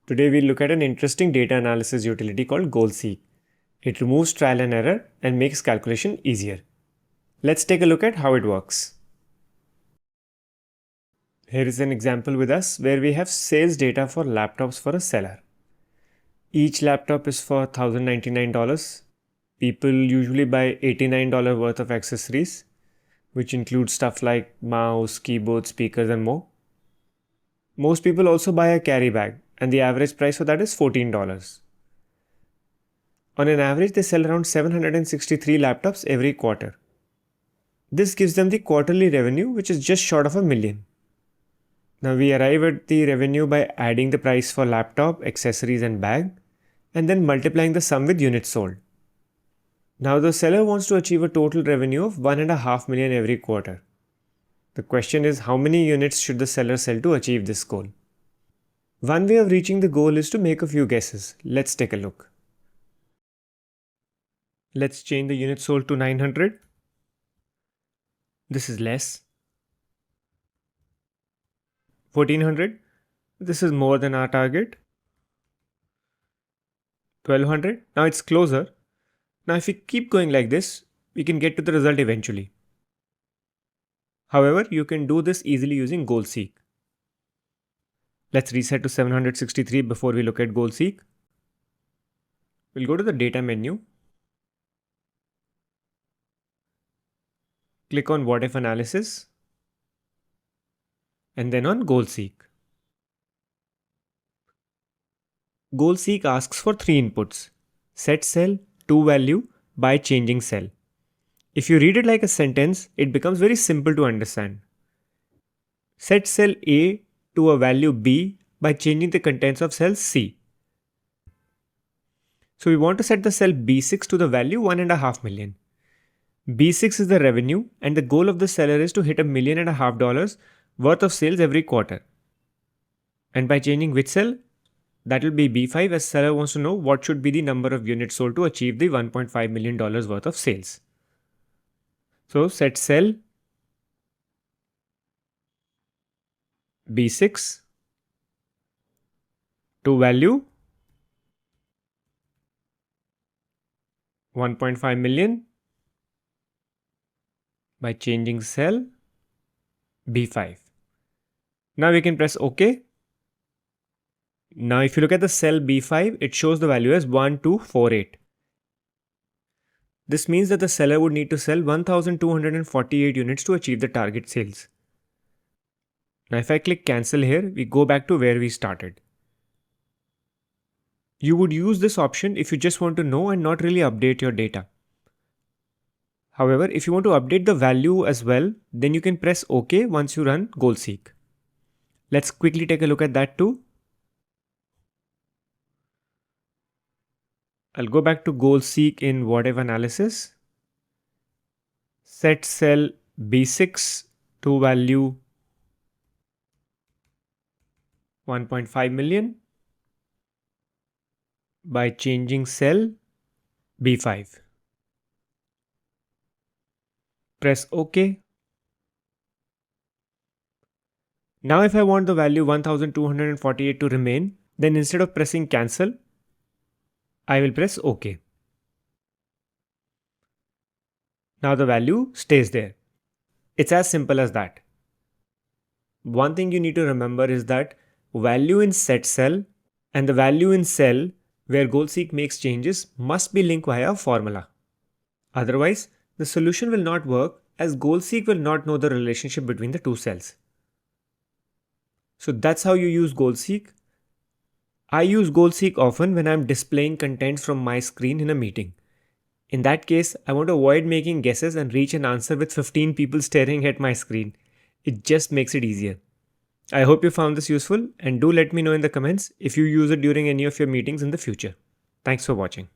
Today we'll look at an interesting data analysis utility called goal-seek. It removes trial and error and makes calculation easier. Let's take a look at how it works. Here is an example with us where we have sales data for laptops for a seller. Each laptop is for $1,099. People usually buy $89 worth of accessories, which include stuff like mouse, keyboard, speakers, and more. Most people also buy a carry bag, and the average price for that is $14. On an average, they sell around 763 laptops every quarter. This gives them the quarterly revenue, which is just short of $1 million. Now we arrive at the revenue by adding the price for laptop, accessories, and bag, and then multiplying the sum with units sold. Now the seller wants to achieve a total revenue of $1.5 million every quarter. The question is, how many units should the seller sell to achieve this goal? One way of reaching the goal is to make a few guesses. Let's take a look. Let's change the units sold to 900. This is less. 1400. This is more than our target. 1200. Now it's closer. Now if we keep going like this, we can get to the result eventually. However, you can do this easily using goal-seek. Let's reset to 763 before we look at goal-seek. We'll go to the data menu. Click on what if analysis and then on goal-seek. Goal-seek asks for three inputs: set cell, to value, by changing cell. If you read it like a sentence, it becomes very simple to understand. Set cell A to a value B by changing the contents of cell C. So we want to set the cell B6 to the value $1.5 million. B6 is the revenue, and the goal of the seller is to hit $1.5 million worth of sales every quarter. And by changing which cell? That will be B5, as seller wants to know what should be the number of units sold to achieve the $1.5 million worth of sales. So set cell B6 to value 1.5 million by changing cell B5. Now we can press OK. Now if you look at the cell B5, it shows the value as 1248. This means that the seller would need to sell 1248 units to achieve the target sales. Now if I click cancel here, we go back to where we started. You would use this option if you just want to know and not really update your data. However, if you want to update the value as well, then you can press OK once you run goal-seek. Let's quickly take a look at that too. I'll go back to goal-seek in what if analysis. Set cell B6 to value 1.5 million by changing cell B5. Press OK. Now if I want the value 1248 to remain, then instead of pressing cancel, I will press OK. Now the value stays there. It's as simple as that. One thing you need to remember is that value in set cell and the value in cell where goal-seek makes changes must be linked via a formula. Otherwise, the solution will not work, as goal-seek will not know the relationship between the two cells. So that's how you use goal-seek. I use goal-seek often when I'm displaying contents from my screen in a meeting. In that case, I want to avoid making guesses and reach an answer with 15 people staring at my screen. It just makes it easier. I hope you found this useful, and do let me know in the comments if you use it during any of your meetings in the future. Thanks for watching.